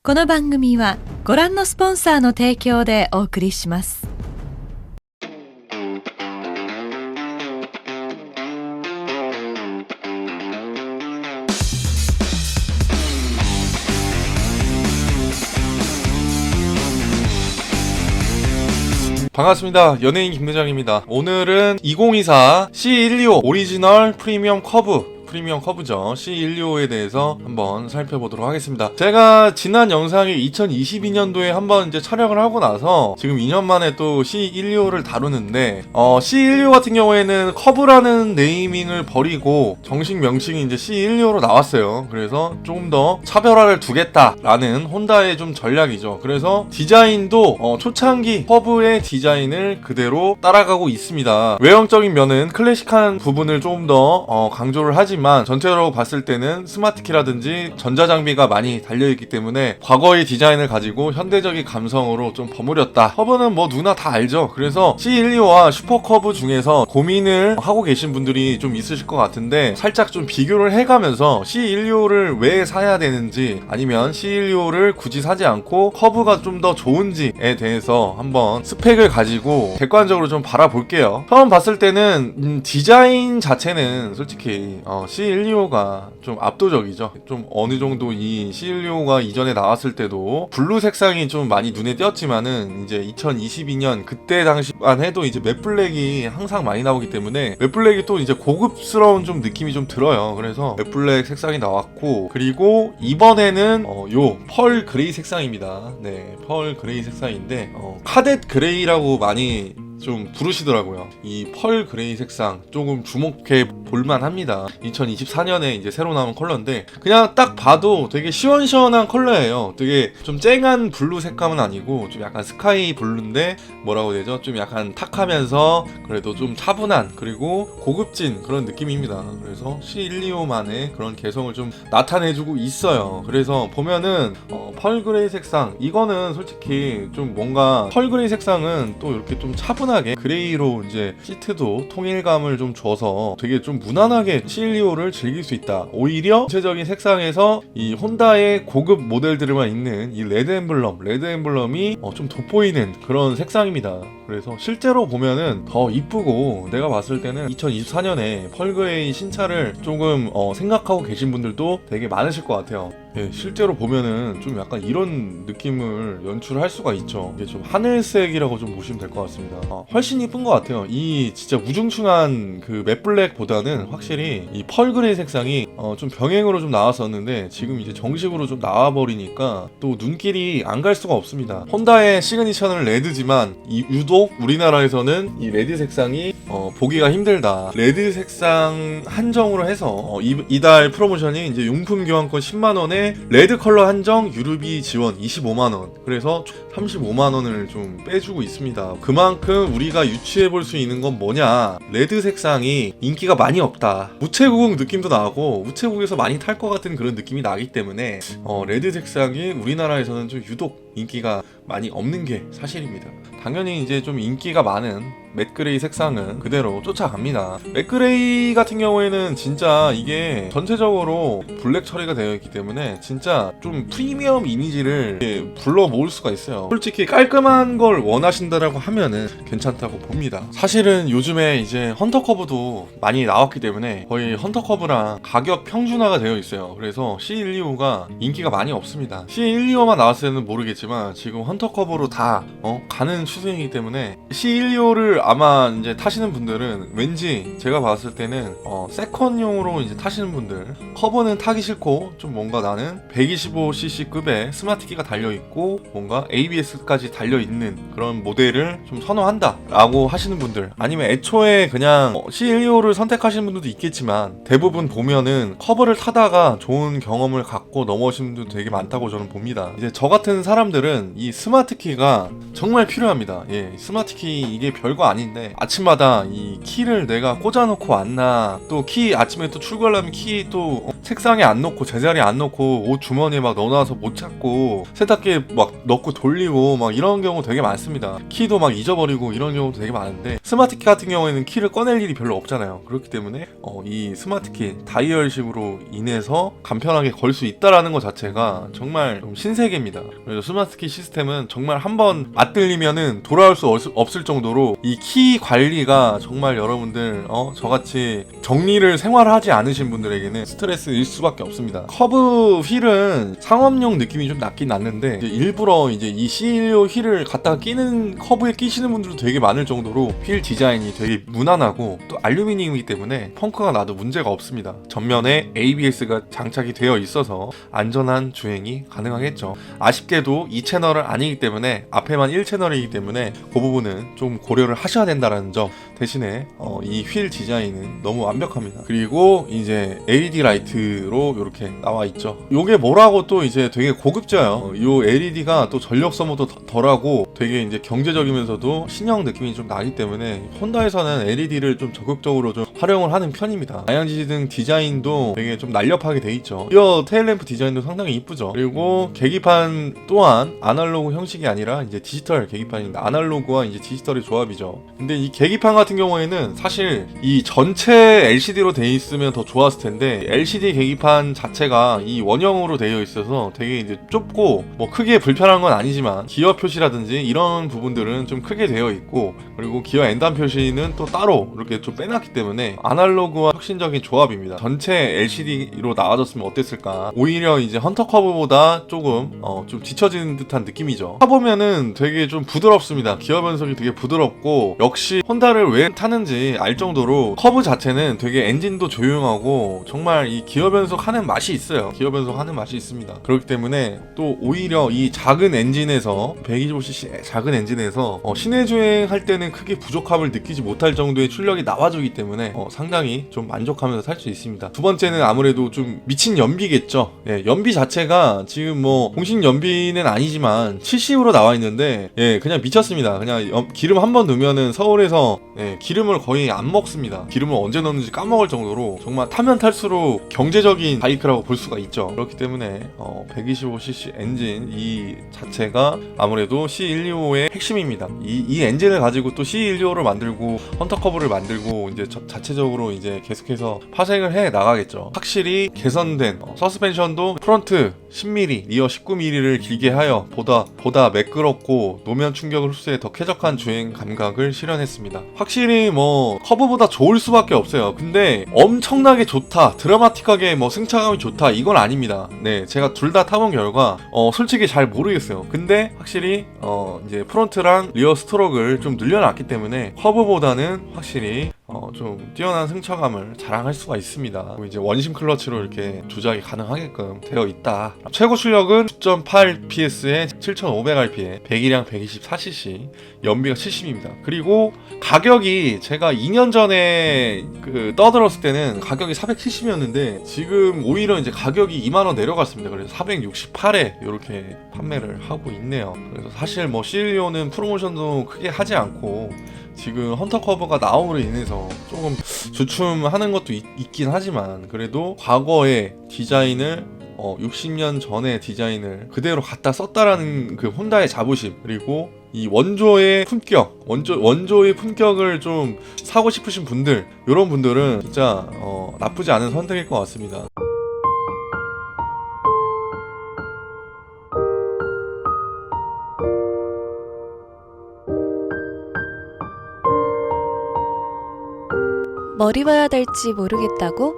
この番組はご覧のスポンサーの提供でお送りします。반갑습니다. 연예인 김대장입니다. 오늘은 2024 C125 오리지널 프리미엄 커브죠. C125에 대해서 한번 살펴보도록 하겠습니다. 제가 지난 영상이 2022년도에 한번 이제 촬영을 하고 나서 지금 2년 만에 또 C125를 다루는데 C125 같은 경우에는 커브라는 네이밍을 버리고 정식 명칭이 이제 C125로 나왔어요. 그래서 조금 더 차별화를 두겠다라는 혼다의 좀 전략이죠. 그래서 디자인도 초창기 커브의 디자인을 그대로 따라가고 있습니다. 외형적인 면은 클래식한 부분을 조금 더 강조를 하지만 전체적으로 봤을 때는 스마트키라든지 전자장비가 많이 달려있기 때문에 과거의 디자인을 가지고 현대적인 감성으로 좀 버무렸다. 커브는 뭐 누구나 다 알죠. 그래서 C125와 슈퍼커브 중에서 고민을 하고 계신 분들이 좀 있으실 것 같은데 살짝 좀 비교를 해가면서 C125를 왜 사야 되는지 아니면 C125를 굳이 사지 않고 커브가 좀 더 좋은지에 대해서 한번 스펙을 가지고 객관적으로 좀 바라볼게요. 처음 봤을 때는 디자인 자체는 솔직히 C125가 좀 압도적이죠. 좀 어느 정도 이 C125가 이전에 나왔을 때도 블루 색상이 좀 많이 눈에 띄었지만은 이제 2022년 그때 당시만 해도 이제 맷블랙이 항상 많이 나오기 때문에 맷블랙이 또 이제 고급스러운 좀 느낌이 좀 들어요. 그래서 맷블랙 색상이 나왔고, 그리고 이번에는 요 펄 그레이 색상입니다. 네, 펄 그레이 색상인데 카뎃 그레이라고 많이 좀 부르시더라고요. 이 펄 그레이 색상 조금 주목해 볼만 합니다. 2024년에 이제 새로 나온 컬러인데 그냥 딱 봐도 되게 시원시원한 컬러예요. 되게 좀 쨍한 블루 색감은 아니고 좀 약간 스카이 블루인데 뭐라고 해야 되죠? 좀 약간 탁하면서 그래도 좀 차분한, 그리고 고급진 그런 느낌입니다. 그래서 C125만의 그런 개성을 좀 나타내주고 있어요. 그래서 보면은 펄 그레이 색상, 이거는 솔직히 좀 뭔가 펄 그레이 색상은 또 이렇게 좀 차분하게 그레이로 이제 시트도 통일감을 좀 줘서 되게 좀 무난하게 C125를 즐길 수 있다. 오히려 전체적인 색상에서 이 혼다의 고급 모델들만 있는 이 레드 엠블럼이 좀 돋보이는 그런 색상입니다. 그래서 실제로 보면은 더 이쁘고, 내가 봤을 때는 2024년에 펄 그레이 신차를 조금 생각하고 계신 분들도 되게 많으실 것 같아요. 예, 실제로 보면은 좀 약간 이런 느낌을 연출할 수가 있죠. 이게 좀 하늘색이라고 좀 보시면 될 것 같습니다. 훨씬 이쁜 것 같아요. 이 진짜 우중충한 그 맷블랙보다는 확실히 이 펄 그레이 색상이 좀 병행으로 좀 나왔었는데 지금 이제 정식으로 좀 나와버리니까 또 눈길이 안 갈 수가 없습니다. 혼다의 시그니처는 레드지만 유독 우리나라에서는 이 레드 색상이 보기가 힘들다. 레드 색상 한정으로 해서 이달 프로모션이 이제 용품 교환권 10만원에 레드 컬러 한정 유류비 지원 25만원, 그래서 35만원을 좀 빼주고 있습니다. 그만큼 우리가 유추해볼 수 있는 건 뭐냐, 레드 색상이 인기가 많이 없다. 우체국 느낌도 나고 우체국에서 많이 탈 것 같은 그런 느낌이 나기 때문에 레드 색상이 우리나라에서는 좀 유독 인기가 많이 없는 게 사실입니다. 당연히 이제 좀 인기가 많은 맷그레이 색상은 그대로 쫓아갑니다. 맷그레이 같은 경우에는 진짜 이게 전체적으로 블랙 처리가 되어 있기 때문에 진짜 좀 프리미엄 이미지를 불러 모을 수가 있어요. 솔직히 깔끔한 걸 원하신다라고 하면은 괜찮다고 봅니다. 사실은 요즘에 이제 헌터커브도 많이 나왔기 때문에 거의 헌터커브랑 가격 평준화가 되어 있어요. 그래서 C125가 인기가 많이 없습니다. C125만 나왔을 때는 모르겠지만 지금 헌터커브로 다 가는 추세이기 때문에 C125를 아마 이제 타시는 분들은 왠지 제가 봤을 때는 세컨용으로 이제 타시는 분들, 커버는 타기 싫고 좀 뭔가 나는 125cc급의 스마트키가 달려있고 뭔가 ABS까지 달려있는 그런 모델을 좀 선호한다 라고 하시는 분들, 아니면 애초에 그냥 C125를 선택하시는 분들도 있겠지만 대부분 보면은 커버를 타다가 좋은 경험을 갖고 넘어오시는 분들도 되게 많다고 저는 봅니다. 이제 저 같은 사람들은 이 스마트키가 정말 필요합니다. 예, 스마트키 이게 별거 아닌데 아침마다 이 키를 내가 꽂아놓고 왔나, 또 키 아침에 또 출근하려면 키 또 책상에 안 놓고 제자리에 안 놓고 옷 주머니에 막 넣어놔서 못 찾고 세탁기에 막 넣고 돌리고 막 이런 경우 되게 많습니다. 키도 막 잊어버리고 이런 경우도 되게 많은데, 스마트키 같은 경우에는 키를 꺼낼 일이 별로 없잖아요. 그렇기 때문에 이 스마트키 다이얼식으로 인해서 간편하게 걸 수 있다라는 것 자체가 정말 좀 신세계입니다. 그래서 스마트키 시스템은 정말 한번 맞들리면은 돌아올 수 없을 정도로 이 키 관리가 정말 여러분들 저같이 정리를 생활하지 않으신 분들에게는 스트레스일 수밖에 없습니다. 커브 휠은 상업용 느낌이 좀 났긴 났는데 일부러 이제 이 C125 휠을 갖다가 끼는 커브에 끼시는 분들도 되게 많을 정도로 휠 디자인이 되게 무난하고 또 알루미늄이기 때문에 펑크가 나도 문제가 없습니다. 전면에 ABS가 장착이 되어 있어서 안전한 주행이 가능하겠죠. 아쉽게도 2채널은 아니기 때문에 앞에만 1채널이기 때문에 그 부분은 좀 고려를 하셔야 된다는 점. 대신에 이 휠 디자인은 너무 완벽합니다. 그리고 이제 LED 라이트로 이렇게 나와 있죠. 요게 뭐라고 또 이제 되게 고급져요. 요 LED가 또 전력 소모도 덜하고 되게 이제 경제적이면서도 신형 느낌이 좀 나기 때문에 혼다에서는 LED를 좀 적극적으로 좀 활용을 하는 편입니다. 방향지시 디자인도 되게 좀 날렵하게 돼 있죠. 리어 테일램프 디자인도 상당히 이쁘죠. 그리고 계기판 또한 아날로그 형식이 아니라 이제 디지털 계기판인데 아날로그와 이제 디지털의 조합이죠. 근데 이 계기판 같은 경우에는 사실 이 전체 LCD로 돼 있으면 더 좋았을 텐데 LCD 계기판 자체가 이 원형으로 되어 있어서 되게 이제 좁고 뭐 크게 불편한 건 아니지만 기어 표시라든지 이런 부분들은 좀 크게 되어 있고 그리고 기어 엔단 표시는 또 따로 이렇게 좀 빼놨기 때문에 아날로그와 혁신적인 조합입니다. 전체 LCD로 나와줬으면 어땠을까. 오히려 이제 헌터 커브보다 조금 좀 뒤처지는 듯한 느낌이죠. 타보면은 되게 좀 부드럽습니다. 기어 변속이 되게 부드럽고 역시 혼다를 왜 타는지 알 정도로 커브 자체는 되게 엔진도 조용하고 정말 이 기어 변속하는 맛이 있어요. 기어 변속하는 맛이 있습니다. 그렇기 때문에 또 오히려 이 작은 엔진에서 125cc 작은 엔진에서 시내 주행할 때는 크게 부족함을 느끼지 못할 정도의 출력이 나와주기 때문에 상당히 좀 만족하면서 탈 수 있습니다. 두 번째는 아무래도 좀 미친 연비겠죠. 예, 연비 자체가 지금 뭐 공식 연비는 아니지만 70으로 나와 있는데 그냥 미쳤습니다. 그냥 기름 한 번 넣으면은 서울에서 기름을 거의 안 먹습니다. 기름을 언제 넣는지 까먹을 정도로 정말 타면 탈수록 경제적인 바이크라고 볼 수가 있죠. 그렇기 때문에 125cc 엔진 이 자체가 아무래도 C125의 핵심입니다. 이 엔진을 가지고 또 C125를 만들고 헌터커브를 만들고 이제 자체적으로 이제 계속해서 파생을 해 나가겠죠. 확실히 개선된 서스펜션도 프론트 10mm, 리어 19mm를 길게 하여 보다 매끄럽고 노면 충격을 흡수해 더 쾌적한 주행 감각을 실현했습니다. 확실히 뭐 커브보다 좋을 수밖에 없어요. 근데 엄청나게 좋다, 드라마틱하게 뭐 승차감이 좋다 이건 아닙니다. 네, 제가 둘 다 타본 결과 솔직히 잘 모르겠어요. 근데 확실히 이제 프론트랑 리어 스트로크를 좀 늘려놨기 때문에 커브보다는 확실히 좀 뛰어난 승차감을 자랑할 수가 있습니다. 그리고 이제 원심 클러치로 이렇게 조작이 가능하게끔 되어 있다. 최고 출력은 9.8 PS에 7,500rpm, 배기량 124cc, 연비가 70입니다. 그리고 가격이 제가 2년 전에 떠들었을 때는 가격이 470이었는데 지금 오히려 이제 가격이 2만원 내려갔습니다. 그래서 468에 이렇게 판매를 하고 있네요. 그래서 사실 뭐 C125는 프로모션도 크게 하지 않고 지금 헌터커브가 나옴으로 인해서 조금 주춤하는 것도 있긴 하지만 그래도 과거의 디자인을 60년 전의 디자인을 그대로 갖다 썼다라는 그 혼다의 자부심 그리고 이 원조의 품격, 원조의 품격을 좀 사고 싶으신 분들 이런 분들은 진짜 나쁘지 않은 선택일 것 같습니다. 뭘 입어야 될지 모르겠다고?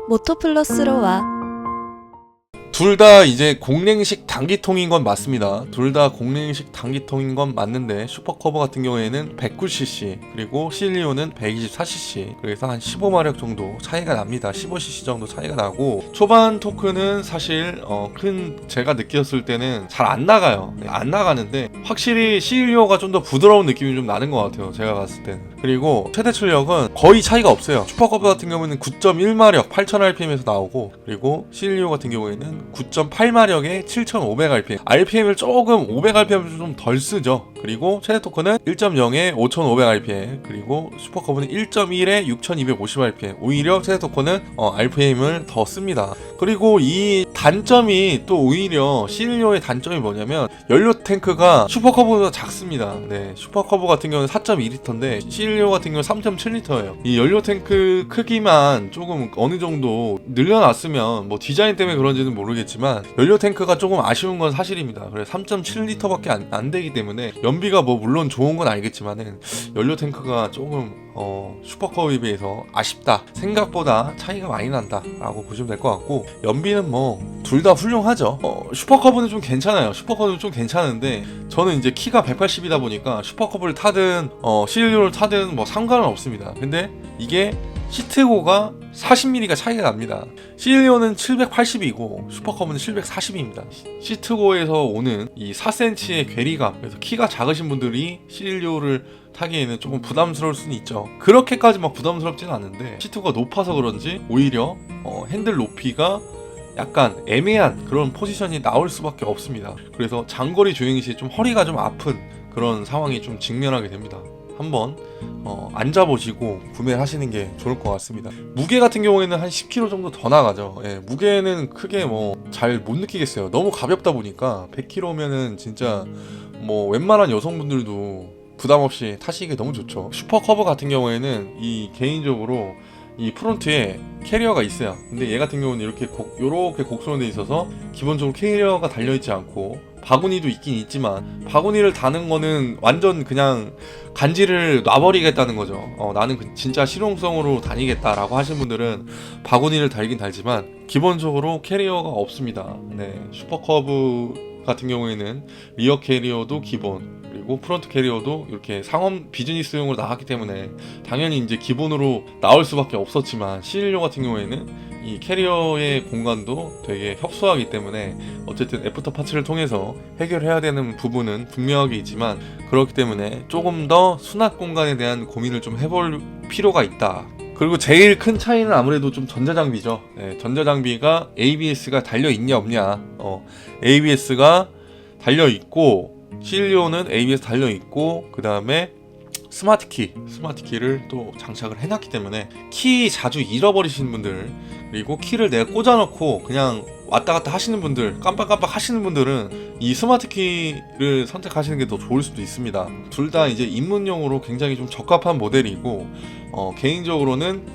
모토플러스로 와. 둘 다 이제 공랭식 단기통인 건 맞습니다. 둘 다 공랭식 단기통인 건 맞는데 슈퍼커버 같은 경우에는 109cc 그리고 C125는 124cc 그래서 한 15마력 정도 차이가 납니다. 15cc 정도 차이가 나고 초반 토크는 사실 제가 느꼈을 때는 잘 안 나가요. 안 나가는데 확실히 C125가 좀 더 부드러운 느낌이 좀 나는 것 같아요. 제가 봤을 때는. 그리고 최대 출력은 거의 차이가 없어요. 슈퍼커버 같은 경우에는 9.1마력 8000rpm에서 나오고 그리고 C125 같은 경우에는 9.8마력에 7500rpm RPM을 조금 500rpm 좀 덜 쓰죠. 그리고 최대 토크는 1.0에 5500rpm, 그리고 슈퍼커브는 1.1에 6250rpm. 오히려 최대 토크는 RPM을 더 씁니다. 그리고 이 단점이 또 오히려 C16의 단점이 뭐냐면 연료 탱크가 슈퍼커브보다 작습니다. 네, 슈퍼커브 같은 경우는 4.2L인데 C16 같은 경우는 3.7L예요. 이 연료 탱크 크기만 조금 어느 정도 늘려놨으면 뭐 디자인 때문에 그런지는 모르겠지만 연료 탱크가 조금 아쉬운 건 사실입니다. 그래서 3.7L밖에 안 되기 때문에 연비가 뭐 물론 좋은 건 알겠지만은 연료 탱크가 조금 슈퍼커브에 비해서 아쉽다. 생각보다 차이가 많이 난다 라고 보시면 될 것 같고, 연비는 뭐 둘 다 훌륭하죠. 슈퍼커브는 좀 괜찮아요. 슈퍼커브는 좀 괜찮은데 저는 이제 키가 180이다 보니까 슈퍼커브를 타든 C16를 타든 뭐 상관은 없습니다. 근데 이게 시트고가 40mm가 차이가 납니다. C16는 780이고 슈퍼커브는 740입니다. 시트고에서 오는 이 4cm의 괴리감, 그래서 키가 작으신 분들이 C16를 타기에는 조금 부담스러울 수는 있죠. 그렇게까지 막 부담스럽지는 않은데 시트고가 높아서 그런지 오히려 핸들 높이가 약간 애매한 그런 포지션이 나올 수밖에 없습니다. 그래서 장거리 주행 시 좀 허리가 좀 아픈 그런 상황이 좀 직면하게 됩니다. 한번 앉아보시고 구매를 하시는 게 좋을 것 같습니다. 무게 같은 경우에는 한 10kg 정도 더 나가죠. 예, 무게는 크게 뭐 잘 못 느끼겠어요. 너무 가볍다 보니까 100kg면은 진짜 뭐 웬만한 여성분들도 부담 없이 타시기 너무 좋죠. 슈퍼커브 같은 경우에는 이 개인적으로 이 프론트에 캐리어가 있어요. 근데 얘 같은 경우는 이렇게 곡선으로 돼 있어서 기본적으로 캐리어가 달려있지 않고 바구니도 있긴 있지만 바구니를 다는 거는 완전 그냥 간지를 놔버리겠다는 거죠. 나는 진짜 실용성으로 다니겠다라고 하신 분들은 바구니를 달긴 달지만 기본적으로 캐리어가 없습니다. 네, 슈퍼커브 같은 경우에는 리어 캐리어도 기본, 그리고 프론트 캐리어도 이렇게 상업 비즈니스용으로 나왔기 때문에 당연히 이제 기본으로 나올 수밖에 없었지만 C16 같은 경우에는 이 캐리어의 공간도 되게 협소하기 때문에 어쨌든 애프터 파츠를 통해서 해결해야 되는 부분은 분명하게 있지만, 그렇기 때문에 조금 더 수납 공간에 대한 고민을 좀 해볼 필요가 있다. 그리고 제일 큰 차이는 아무래도 좀 전자장비죠. 네, 전자장비가 ABS가 달려있냐 없냐. ABS가 달려있고 C16는 ABS 달려있고, 그 다음에 스마트키를 또 장착을 해놨기 때문에 키 자주 잃어버리시는 분들, 그리고 키를 내가 꽂아놓고 그냥 왔다 갔다 하시는 분들, 깜빡깜빡 하시는 분들은 이 스마트키를 선택하시는 게 더 좋을 수도 있습니다. 둘 다 이제 입문용으로 굉장히 좀 적합한 모델이고, 개인적으로는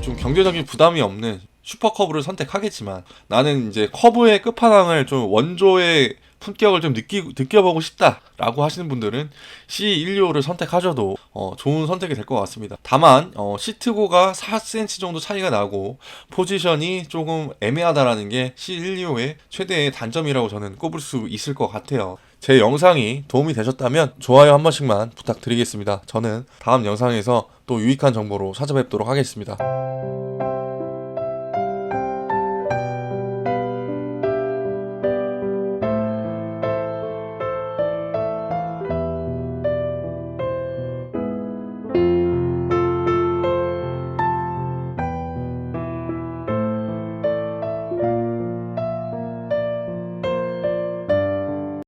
좀 경제적인 부담이 없는 슈퍼커브를 선택하겠지만, 나는 이제 커브의 끝판왕을 좀 원조의 품격을 좀 느껴보고 싶다라고 하시는 분들은 C125를 선택하셔도 좋은 선택이 될 것 같습니다. 다만 시트고가 4cm 정도 차이가 나고 포지션이 조금 애매하다라는 게 C125의 최대의 단점이라고 저는 꼽을 수 있을 것 같아요. 제 영상이 도움이 되셨다면 좋아요 한 번씩만 부탁드리겠습니다. 저는 다음 영상에서 또 유익한 정보로 찾아뵙도록 하겠습니다.